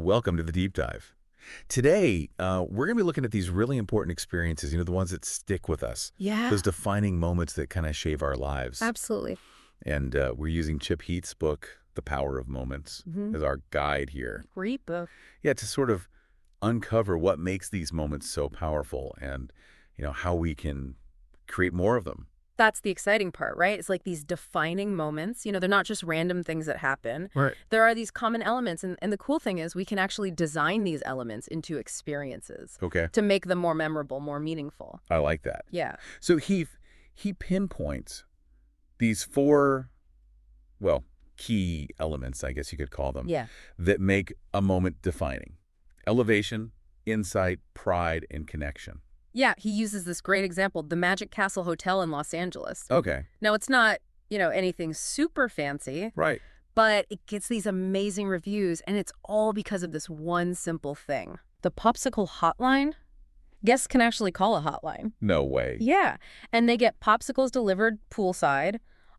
Welcome to the Deep Dive. Today, we're going to be looking at these really important experiences, the ones that stick with us. Yeah, Those defining moments that kind of shape our lives. absolutely. And we're using Chip Heath's book, The Power of Moments, as our guide here. Great book. Yeah, to sort of uncover what makes these moments so powerful and, how we can create more of them. That's the exciting part, right? It's like these defining moments. They're not just random things that happen. Right. There are these common elements. And the cool thing is we can actually design these elements into experiences Okay. to make them more memorable, more meaningful. I like that. Yeah. So Heath, he pinpoints these four, key elements, I guess you could call them, Yeah. that make a moment defining. Elevation, insight, pride, and connection. Yeah, he uses this great example, the Magic Castle Hotel in Los Angeles. Okay. Now, it's not, anything super fancy, Right. but it gets these amazing reviews, and it's all because of this one simple thing. The popsicle hotline, guests can actually call a hotline. No way. Yeah, and they get popsicles delivered poolside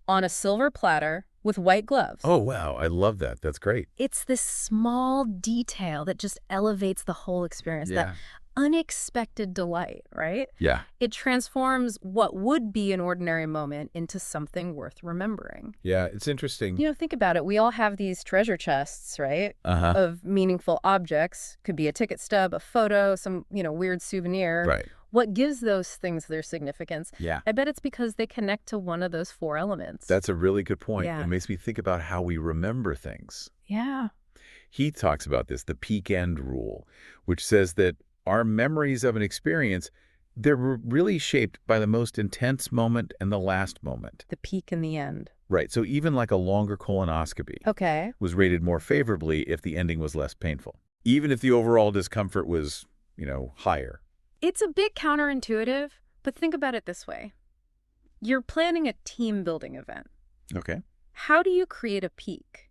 on a silver platter with white gloves. Oh, wow. I love that. That's great. It's this small detail that just elevates the whole experience, Yeah. that unexpected delight, right? Yeah. It transforms what would be an ordinary moment into something worth remembering. Yeah. It's interesting. Think about it. We all have these treasure chests, right? Uh-huh. Of meaningful objects. Could be a ticket stub, a photo, some, weird souvenir. Right. What gives those things their significance? Yeah. I bet it's because they connect to one of those four elements. That's a really good point. Yeah. It makes me think about how we remember things. Yeah. He talks about this, the peak end rule, which says that our memories of an experience, they're really shaped by the most intense moment and the last moment. The peak and the end. Right. So even like a longer colonoscopy Okay. was rated more favorably if the ending was less painful, even if the overall discomfort was, higher. It's a bit counterintuitive, but think about it this way. You're planning a team building event. Okay. How do you create a peak?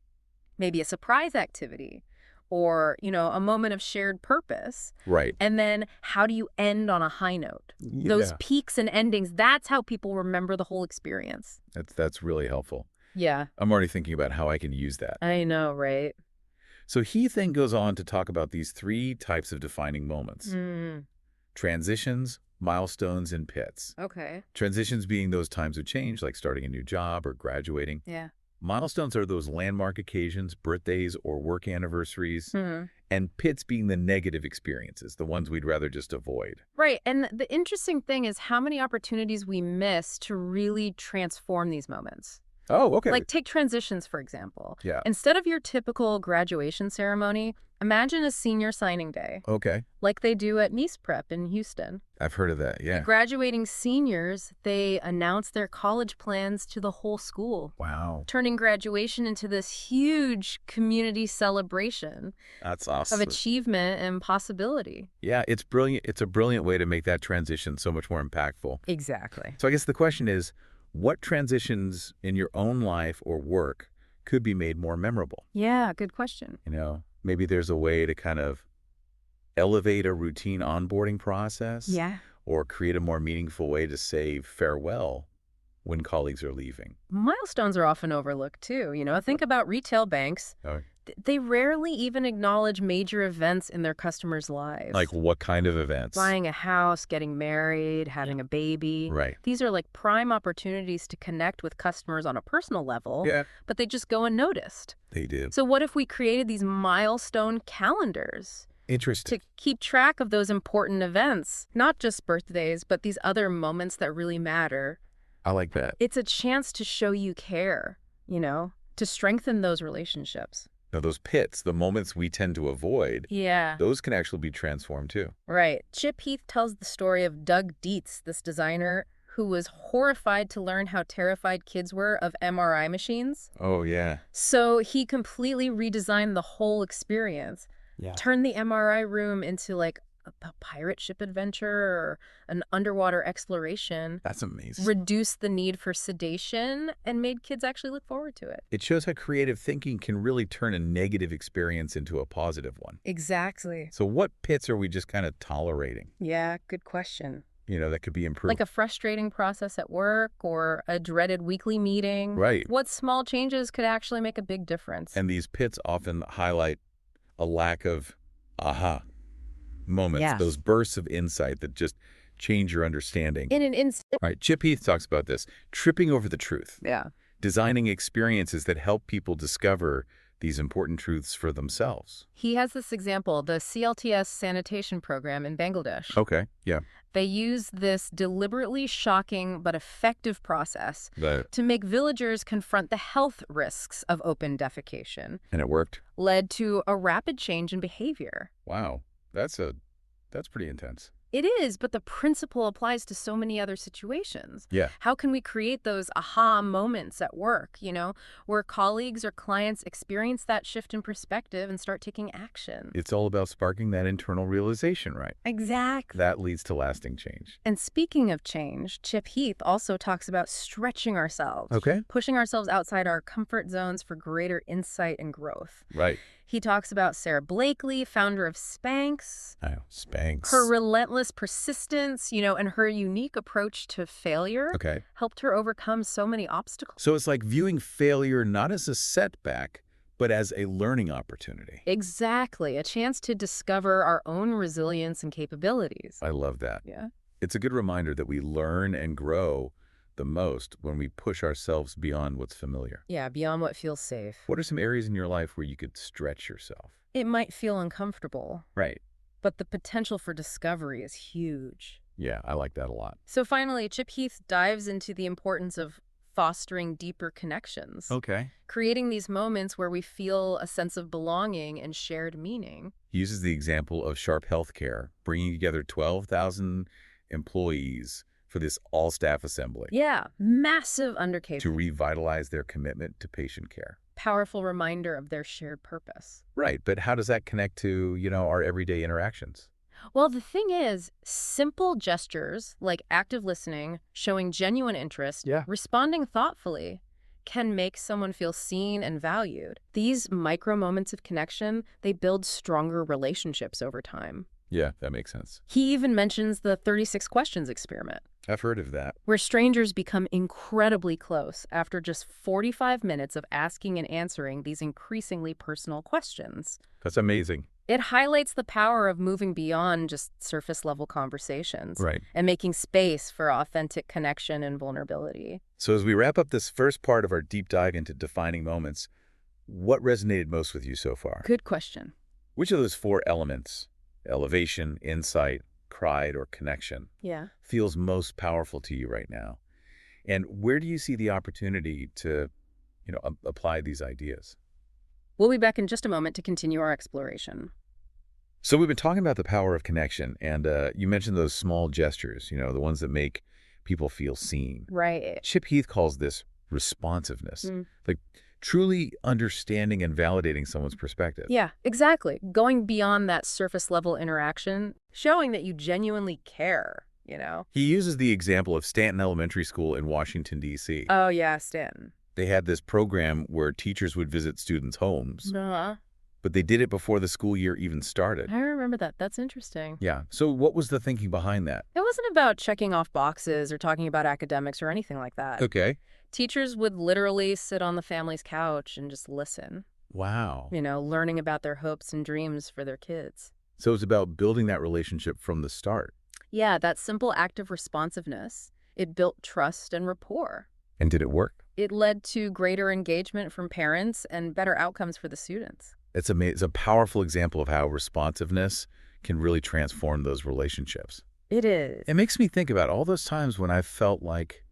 Maybe a surprise activity or, a moment of shared purpose. Right. And then how do you end on a high note? Those Yeah. peaks and endings, that's how people remember the whole experience. That's really helpful. Yeah, I'm already thinking about how I can use that. I know, right? So he then goes on to talk about these three types of defining moments. Transitions, milestones, and pits. Okay. Transitions being those times of change, like starting a new job or graduating. Yeah. Milestones are those landmark occasions, birthdays or work anniversaries. Hmm. And pits being the negative experiences, the ones we'd rather just avoid. Right. And the interesting thing is how many opportunities we miss to really transform these moments. Oh, okay. Like take transitions, for example. Yeah. Instead of your typical graduation ceremony, imagine a senior signing day, Okay. like they do at Nice Prep in Houston. I've heard of that, yeah. Graduating seniors, they announce their college plans to the whole school, Wow. turning graduation into this huge community celebration That's awesome. of achievement and possibility. Yeah, it's brilliant. It's a brilliant way to make that transition so much more impactful. Exactly. So I guess the question is, what transitions in your own life or work could be made more memorable? Yeah, good question. Maybe there's a way to kind of elevate a routine onboarding process. Yeah. Or create a more meaningful way to say farewell when colleagues are leaving. Milestones are often overlooked too. Think about retail banks. Oh. They rarely even acknowledge major events in their customers' lives. Like what kind of events? Buying a house, getting married, having a baby. Right. These are like prime opportunities to connect with customers on a personal level, Yeah. but they just go unnoticed. They do. So what if we created these milestone calendars Interesting. to keep track of those important events? Not just birthdays, but these other moments that really matter. I like that. It's a chance to show you care, to strengthen those relationships. Now, those pits, the moments we tend to avoid, Yeah. those can actually be transformed too. Right. Chip Heath tells the story of Doug Dietz, this designer who was horrified to learn how terrified kids were of MRI machines. Oh, yeah. So he completely redesigned the whole experience, turned the MRI room into like a pirate ship adventure or an underwater exploration, That's amazing. reduced the need for sedation, and made kids actually look forward to it. It shows how creative thinking can really turn a negative experience into a positive one. Exactly. So what pits are we just kind of tolerating, Yeah, good question. that could be improved? Like a frustrating process at work or a dreaded weekly meeting. Right. What small changes could actually make a big difference? And these pits often highlight a lack of aha moments, those Yes. bursts of insight that just change your understanding. In an instant. All right, Chip Heath talks about this, tripping over the truth, Yeah. designing experiences that help people discover these important truths for themselves. He has this example, the CLTS sanitation program in Bangladesh. Okay, yeah. They use this deliberately shocking but effective process The, to make villagers confront the health risks of open defecation, and it worked. led to a rapid change in behavior. Wow, that's pretty intense. It is, but the principle applies to so many other situations. Yeah. How can we create those aha moments at work, where colleagues or clients experience that shift in perspective and start taking action? It's all about sparking that internal realization, right? Exactly. That leads to lasting change. And speaking of change, Chip Heath also talks about stretching ourselves, Okay. pushing ourselves outside our comfort zones for greater insight and growth. Right. He talks about Sarah Blakely, founder of Spanx, Oh, Spanx. her relentless persistence, and her unique approach to failure Okay. helped her overcome so many obstacles. So it's like viewing failure not as a setback, but as a learning opportunity. Exactly, a chance to discover our own resilience and capabilities. I love that. Yeah. It's a good reminder that we learn and grow the most when we push ourselves beyond what's familiar. Yeah, beyond what feels safe. What are some areas in your life where you could stretch yourself? It might feel uncomfortable, Right. but the potential for discovery is huge. Yeah, I like that a lot. So finally, Chip Heath dives into the importance of fostering deeper connections, Okay. creating these moments where we feel a sense of belonging and shared meaning. He uses the example of Sharp Healthcare, bringing together 12,000 employees for this all-staff assembly Yeah, massive undertaking. to revitalize their commitment to patient care. Powerful reminder of their shared purpose. Right, but how does that connect to, our everyday interactions? Well, the thing is, simple gestures like active listening, showing genuine interest, Yeah. responding thoughtfully, can make someone feel seen and valued. These micro moments of connection, they build stronger relationships over time. Yeah, that makes sense. He even mentions the 36 questions experiment, I've heard of that. where strangers become incredibly close after just 45 minutes of asking and answering these increasingly personal questions. That's amazing. It highlights the power of moving beyond just surface-level conversations Right. and making space for authentic connection and vulnerability. So as we wrap up this first part of our deep dive into defining moments, what resonated most with you so far? Good question. Which of those four elements, elevation, insight, pride, or connection, Yeah. feels most powerful to you right now? And where do you see the opportunity to, apply these ideas? We'll be back in just a moment to continue our exploration. So we've been talking about the power of connection, and you mentioned those small gestures, the ones that make people feel seen. Right. Chip Heath calls this responsiveness, Mm. like truly understanding and validating someone's perspective. Yeah, exactly. Going beyond that surface-level interaction, showing that you genuinely care. He uses the example of Stanton Elementary School in Washington, D.C. Oh, yeah, Stanton. They had this program where teachers would visit students' homes, Uh-huh. but they did it before the school year even started. I remember that. That's interesting. Yeah. So what was the thinking behind that? It wasn't about checking off boxes or talking about academics or anything like that. Okay. Teachers would literally sit on the family's couch and just listen, Wow. learning about their hopes and dreams for their kids. So it's about building that relationship from the start. Yeah, that simple act of responsiveness, it built trust and rapport. And did it work? It led to greater engagement from parents and better outcomes for the students. It's a powerful example of how responsiveness can really transform those relationships. It is. It makes me think about all those times when I felt like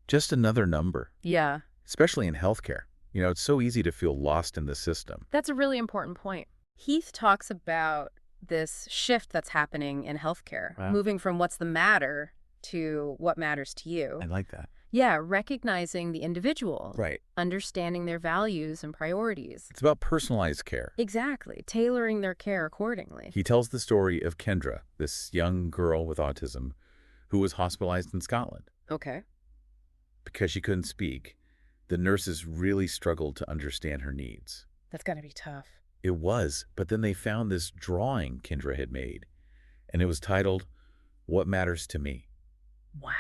just another number, Yeah, especially in healthcare. It's so easy to feel lost in the system. that's a really important point. Heath talks about this shift that's happening in healthcare, Wow. moving from what's the matter to what matters to you. I like that. Yeah, recognizing the individual, Right. understanding their values and priorities. It's about personalized care. Exactly, tailoring their care accordingly. He tells the story of Kendra, this young girl with autism who was hospitalized in Scotland. Okay. Because she couldn't speak, the nurses really struggled to understand her needs. That's got to be tough. It was, but then they found this drawing Kendra had made, and it was titled, What Matters to Me? Wow.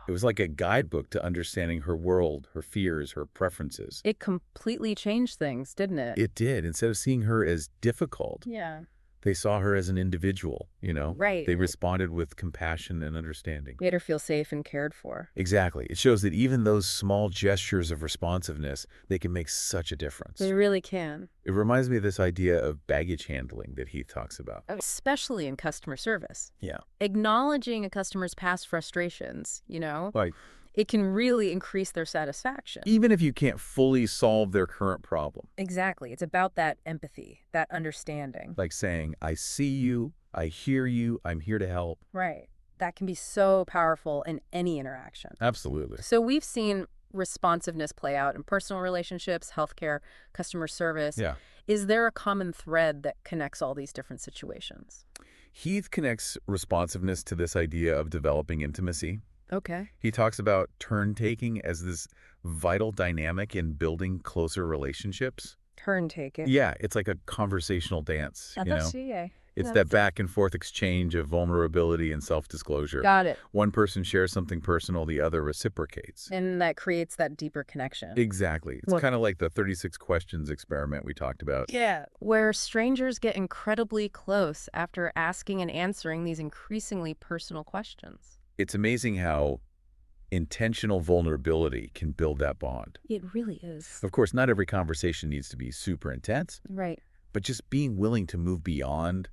It was like a guidebook to understanding her world, her fears, her preferences. It completely changed things, didn't it? It did. Instead of seeing her as difficult, Yeah. they saw her as an individual, you know? Right. They responded with compassion and understanding. Made her feel safe and cared for. Exactly. It shows that even those small gestures of responsiveness, they can make such a difference. They really can. It reminds me of this idea of baggage handling that Heath talks about. Especially in customer service. Yeah. Acknowledging a customer's past frustrations, Like, it can really increase their satisfaction. even if you can't fully solve their current problem. Exactly. It's about that empathy, that understanding. Like saying, I see you, I hear you, I'm here to help. Right. That can be so powerful in any interaction. Absolutely. So we've seen responsiveness play out in personal relationships, healthcare, customer service. Yeah. Is there a common thread that connects all these different situations? Heath connects responsiveness to this idea of developing intimacy. Okay. He talks about turn-taking as this vital dynamic in building closer relationships. Turn taking. Yeah, it's like a conversational dance, you know? It's That's that back and forth exchange of vulnerability and self-disclosure. Got it. One person shares something personal, the other reciprocates. And that creates that deeper connection. Exactly. It's Look- kind of like the 36 questions experiment we talked about. Yeah. Where strangers get incredibly close after asking and answering these increasingly personal questions. It's amazing how intentional vulnerability can build that bond. It really is. Of course, not every conversation needs to be super intense, Right. but just being willing to move beyond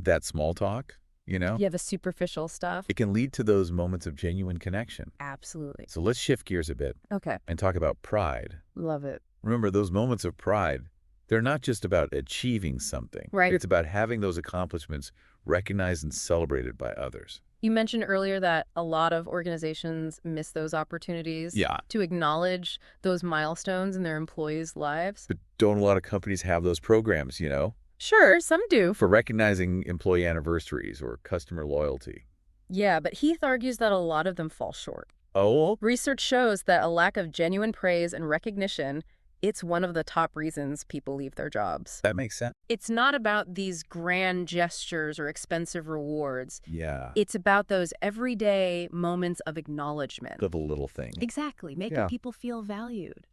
that small talk, you know, Yeah, the superficial stuff. it can lead to those moments of genuine connection. Absolutely. So let's shift gears a bit Okay. and talk about pride. Love it. Remember, those moments of pride, they're not just about achieving something. Right. It's about having those accomplishments recognized and celebrated by others. You mentioned earlier that a lot of organizations miss those opportunities Yeah. to acknowledge those milestones in their employees' lives. But don't a lot of companies have those programs, you know, Sure, some do. for recognizing employee anniversaries or customer loyalty? Yeah, but Heath argues that a lot of them fall short. Oh, Research shows that a lack of genuine praise and recognition, it's one of the top reasons people leave their jobs. that makes sense. It's not about these grand gestures or expensive rewards. Yeah. It's about those everyday moments of acknowledgement. The little thing. Exactly, making Yeah. people feel valued.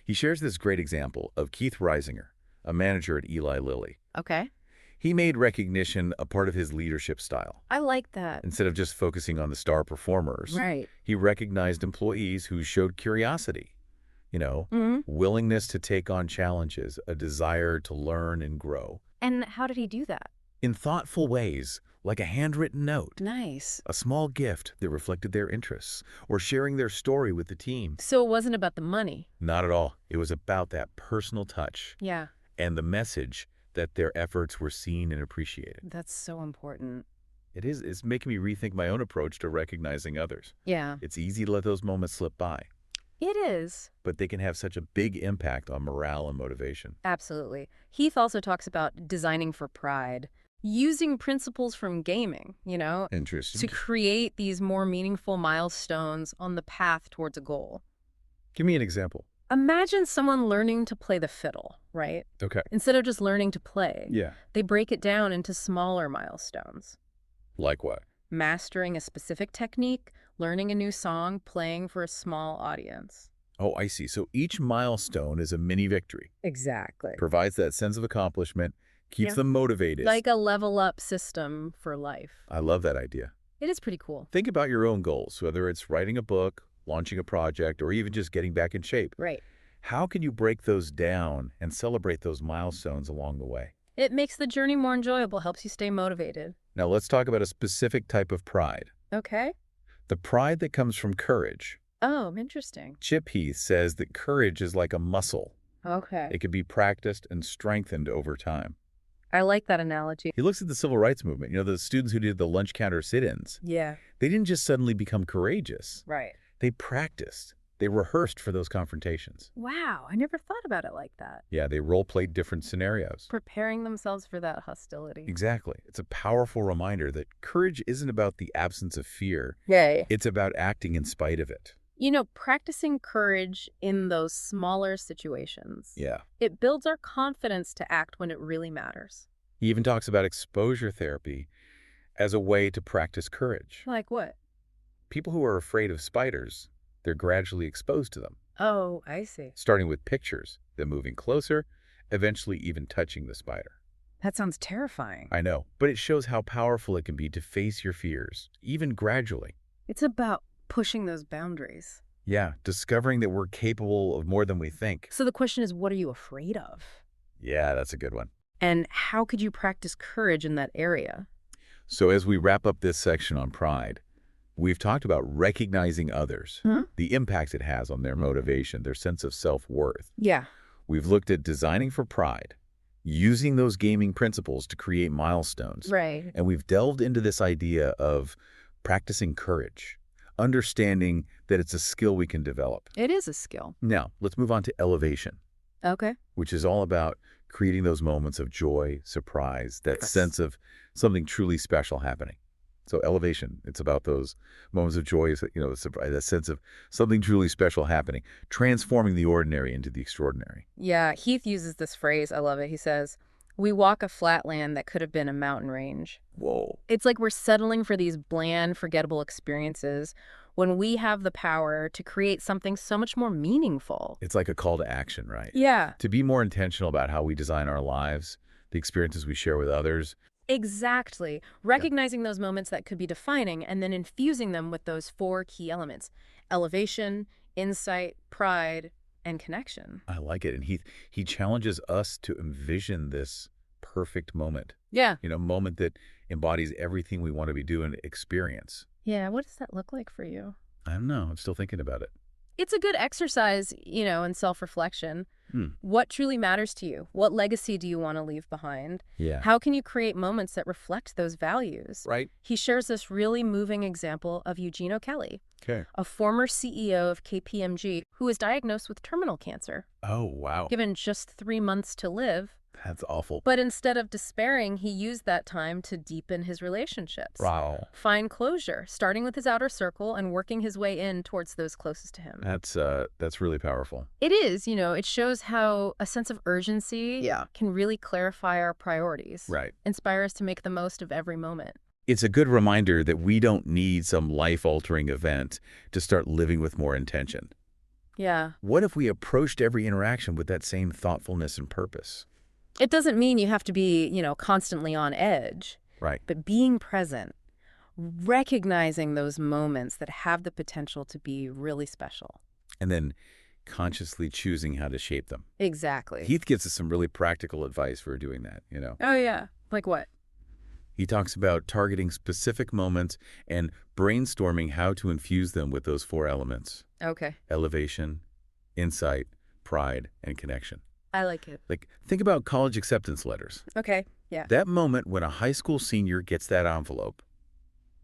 He shares this great example of Keith Reisinger, a manager at Eli Lilly. Okay. He made recognition a part of his leadership style. I like that. Instead of just focusing on the star performers, Right. he recognized employees who showed curiosity, you know, Mm-hmm. willingness to take on challenges, a desire to learn and grow. And how did he do that? In thoughtful ways, like a handwritten note, Nice. a small gift that reflected their interests, or sharing their story with the team. So it wasn't about the money. Not at all. It was about that personal touch Yeah, and the message that their efforts were seen and appreciated. that's so important. It's making me rethink my own approach to recognizing others. Yeah, It's easy to let those moments slip by, it is. but they can have such a big impact on morale and motivation. Absolutely. Heath also talks about designing for pride, using principles from gaming, to Interesting. create these more meaningful milestones on the path towards a goal. Give me an example. Imagine someone learning to play the fiddle, right? Okay. Instead of just learning to play, Yeah. they break it down into smaller milestones. Like what? Mastering a specific technique, learning a new song, playing for a small audience. Oh, I see. So each milestone is a mini victory. Exactly. Provides that sense of accomplishment, keeps Yeah. them motivated. Like a level up system for life. I love that idea. It is pretty cool. Think about your own goals, whether it's writing a book, launching a project, or even just getting back in shape. Right. How can you break those down and celebrate those milestones along the way? It makes the journey more enjoyable, helps you stay motivated. Now let's talk about a specific type of pride. Okay. The pride that comes from courage. Oh, interesting. Chip Heath says that courage is like a muscle. Okay. It can be practiced and strengthened over time. I like that analogy. He looks at the civil rights movement. You know, the students who did the lunch counter sit-ins. Yeah. They didn't just suddenly become courageous. Right. They practiced. They rehearsed for those confrontations. Wow, I never thought about it like that. Yeah, they role-played different scenarios. Preparing themselves for that hostility. Exactly. It's a powerful reminder that courage isn't about the absence of fear. Yay. It's about acting in spite of it. Practicing courage in those smaller situations. Yeah. It builds our confidence to act when it really matters. He even talks about exposure therapy as a way to practice courage. Like what? people who are afraid of spiders, they're gradually exposed to them, Oh, I see. starting with pictures, then moving closer, eventually even touching the spider. That sounds terrifying. I know, but it shows how powerful it can be to face your fears, even gradually. It's about pushing those boundaries. Yeah, discovering that we're capable of more than we think. So the question is, what are you afraid of? Yeah, that's a good one. And how could you practice courage in that area? So as we wrap up this section on pride, we've talked about recognizing others, the impact it has on their motivation, their sense of self-worth. Yeah. We've looked at designing for pride, using those gaming principles to create milestones. Right. And we've delved into this idea of practicing courage, understanding that it's a skill we can develop. It is a skill. Now, let's move on to elevation, Okay. which is all about creating those moments of joy, surprise, that Yes. sense of something truly special happening. So elevation, it's about those moments of joy, surprise, that sense of something truly special happening, transforming the ordinary into the extraordinary. Yeah, Heath uses this phrase. I love it. He says, "We walk a flat land that could have been a mountain range." Whoa. It's like we're settling for these bland, forgettable experiences when we have the power to create something so much more meaningful. It's like a call to action, right? Yeah, To be more intentional about how we design our lives, the experiences we share with others. exactly. Recognizing those moments that could be defining and then infusing them with those 4 key elements: elevation, insight, pride, and connection. I like it. And he challenges us to envision this perfect moment, Yeah. moment that embodies everything we want to be doing, experience. Yeah, what does that look like for you? I don't know. I'm still thinking about it. It's a good exercise, in self-reflection. Hmm. What truly matters to you? What legacy do you want to leave behind? Yeah. How can you create moments that reflect those values? Right? He shares this really moving example of Eugene O'Kelly, Okay. a former CEO of KPMG who was diagnosed with terminal cancer, Oh, wow. given just 3 months to live. That's awful. But instead of despairing, he used that time to deepen his relationships. Wow. Find closure, starting with his outer circle and working his way in towards those closest to him. That's really powerful. It is, it shows how a sense of urgency Yeah. can really clarify our priorities. Right. Inspire us to make the most of every moment. It's a good reminder that we don't need some life-altering event to start living with more intention. Yeah. What if we approached every interaction with that same thoughtfulness and purpose? It doesn't mean you have to be, constantly on edge, Right. but being present, recognizing those moments that have the potential to be really special. And then consciously choosing how to shape them. Exactly. Heath gives us some really practical advice for doing that. Oh, yeah. Like what? He talks about targeting specific moments and brainstorming how to infuse them with those 4 elements: Okay. elevation, insight, pride, and connection. I like it. Like, think about college acceptance letters. Okay. Yeah. That moment when a high school senior gets that envelope,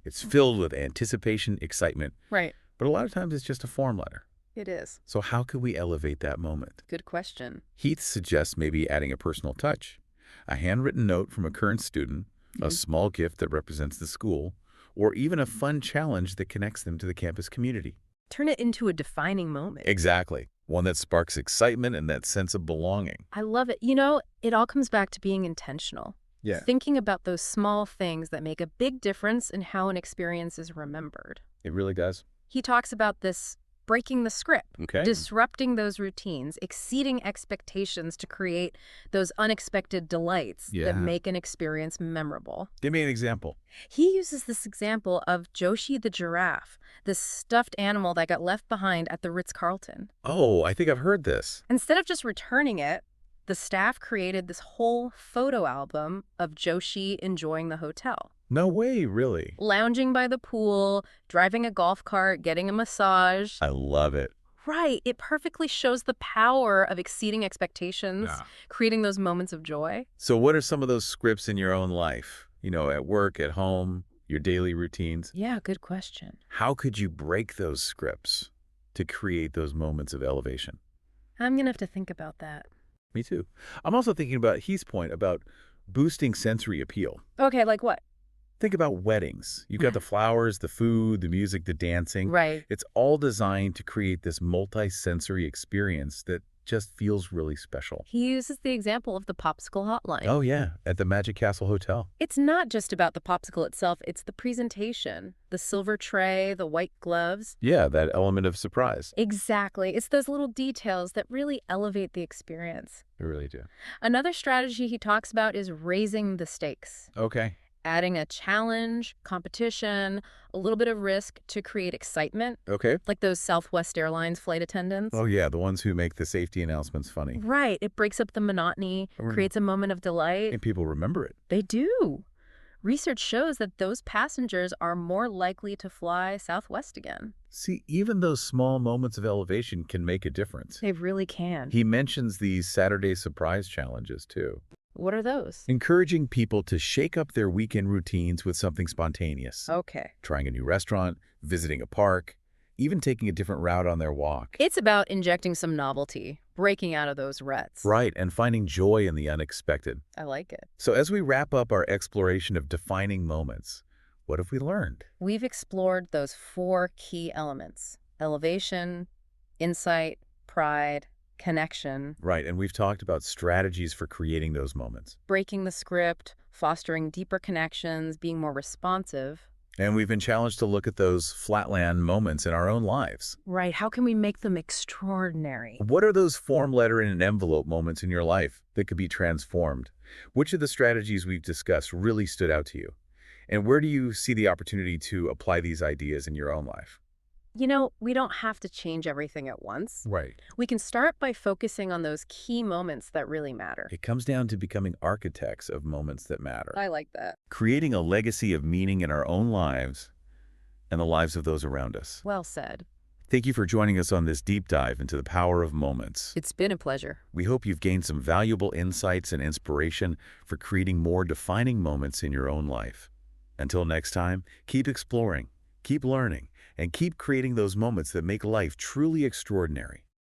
it's filled with anticipation, excitement, Right. but a lot of times it's just a form letter. It is. So how could we elevate that moment? Good question. Heath suggests maybe adding a personal touch, a handwritten note from a current student, a small gift that represents the school, or even a fun challenge that connects them to the campus community. Turn it into a defining moment. Exactly. One that sparks excitement and that sense of belonging. I love it. It all comes back to being intentional. Yeah. Thinking about those small things that make a big difference in how an experience is remembered. It really does. He talks about this breaking the script, Okay. disrupting those routines, exceeding expectations to create those unexpected delights Yeah. that make an experience memorable. Give me an example. He uses this example of Joshi the giraffe, this stuffed animal that got left behind at the Ritz-Carlton. Oh, I think I've heard this. Instead of just returning it, the staff created this whole photo album of Joshi enjoying the hotel. No way, really. Lounging by the pool, driving a golf cart, getting a massage. I love it. Right. It perfectly shows the power of exceeding expectations, Yeah. creating those moments of joy. So what are some of those scripts in your own life? At work, at home, your daily routines? Yeah, good question. How could you break those scripts to create those moments of elevation? I'm going to have to think about that. Me too. I'm also thinking about Heath's point about boosting sensory appeal. Okay, like what? Think about weddings. You've got the flowers, the food, the music, the dancing. Right. It's all designed to create this multi-sensory experience that just feels really special. He uses the example of the popsicle hotline. Oh, yeah, at the Magic Castle Hotel. It's not just about the popsicle itself, it's the presentation, the silver tray, the white gloves. Yeah, that element of surprise. Exactly. It's those little details that really elevate the experience. They really do. Another strategy he talks about is raising the stakes. Okay. Adding a challenge, competition, a little bit of risk to create excitement, Okay. like those Southwest Airlines flight attendants. Oh, yeah, the ones who make the safety announcements funny. Right. It breaks up the monotony, creates a moment of delight. And people remember it. They do. Research shows that those passengers are more likely to fly Southwest again. See, even those small moments of elevation can make a difference. They really can. He mentions these Saturday surprise challenges, too. What are those? Encouraging people to shake up their weekend routines with something spontaneous. Okay. Trying a new restaurant, visiting a park, even taking a different route on their walk. It's about injecting some novelty, breaking out of those ruts. Right, and finding joy in the unexpected. I like it. So as we wrap up our exploration of defining moments, what have we learned? We've explored those 4 key elements: elevation, insight, pride, connection. Right, and we've talked about strategies for creating those moments. Breaking the script, fostering deeper connections, being more responsive. And we've been challenged to look at those flatland moments in our own lives. Right. How can we make them extraordinary? What are those form letter in an envelope moments in your life that could be transformed? Which of the strategies we've discussed really stood out to you? And where do you see the opportunity to apply these ideas in your own life? You know, we don't have to change everything at once. Right. We can start by focusing on those key moments that really matter. It comes down to becoming architects of moments that matter. I like that. Creating a legacy of meaning in our own lives and the lives of those around us. Well said. Thank you for joining us on this deep dive into the power of moments. It's been a pleasure. We hope you've gained some valuable insights and inspiration for creating more defining moments in your own life. Until next time, keep exploring, keep learning, and keep creating those moments that make life truly extraordinary.